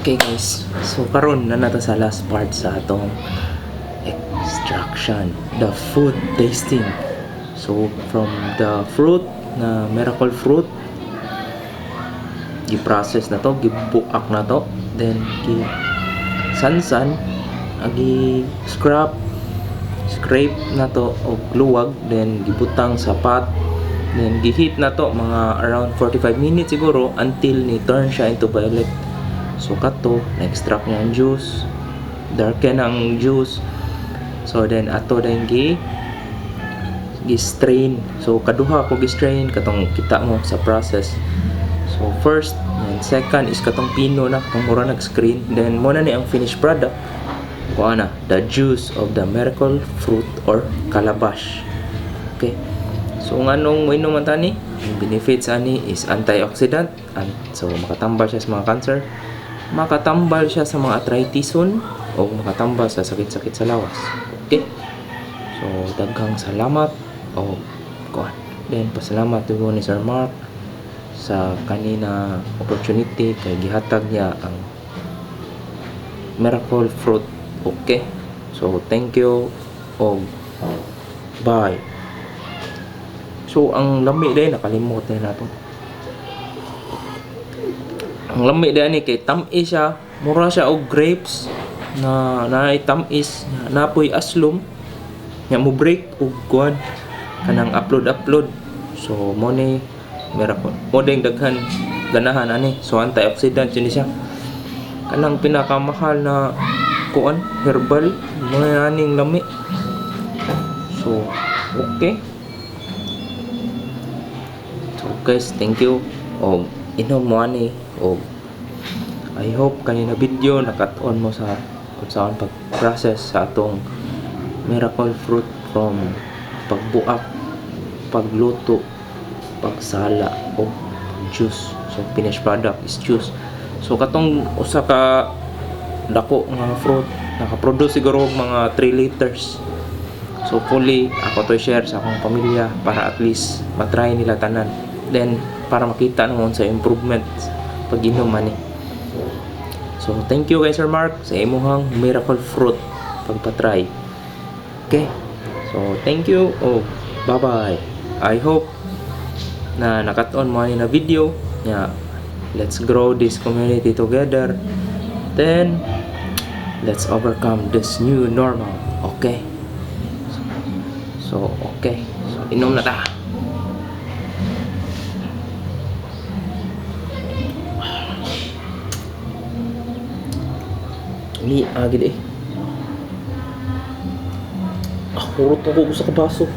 Okay guys, so karon na nato sa last part sa atong extraction, the food tasting. So from the fruit na miracle fruit, gi-process na to, gibuak na to, then sansan, agi scrape na to og luwag, then gibutang sa pot, then gihit na to mga around 45 minutes siguro until ni turn siya into violet. So kato na-extract niya ang juice, darken ang juice. So then ato din gi-strain. So kaduha ko gi-strain katong kita mo sa process. So first and second is katong pino na katong mura nag-screen. Then mo na ni ang finished product. Kuha na the juice of the miracle fruit or calabash. Okay. So nganong mo inom man tani? Ang benefits ani is antioxidant, so makatambal siya sa mga cancer, makatambal siya sa mga arthritis-on, o makatambal sa sakit-sakit sa lawas. Okay? So daghang salamat o kuan. Then pasalamat tugo ni Sir Mark sa kanina opportunity kay gihatag niya ang miracle fruit. Okay? So thank you o bye. So ang lami din nakalimot na nato. Ang lami din ni kay tamis siya, mura siya og grapes na naay tamis, napoy aslom. Nya mo break og kuan kanang upload. So mo ni miracle. Mo ding daghan ganahan ani. So antioxidant yun siya. Kanang pinakamahal na kuan herbal mo na ning lami. So okay. So guys, thank you. O inom mo ani. O I hope kanina video nakat-on mo sa kung saan pag-process sa atong miracle fruit from pagbuak, pagluto, pagsala o juice. So finished product is juice. So katong usa ka dako nga fruit naka-produce siguro mga 3 liters. So fully ako to share sa akong pamilya para at least matry nila tanan. Then para makita naman sa improvement pag inom ani. So thank you guys Sir Mark sa imuhang miracle fruit pagpa-try. Okay. So thank you. Oh, bye-bye. I hope na nakat-on mo na video. Yeah. Let's grow this community together. Then let's overcome this new normal. Okay. So okay. So inom na ta. Ni agad eh. Kurot ako sa kabaso.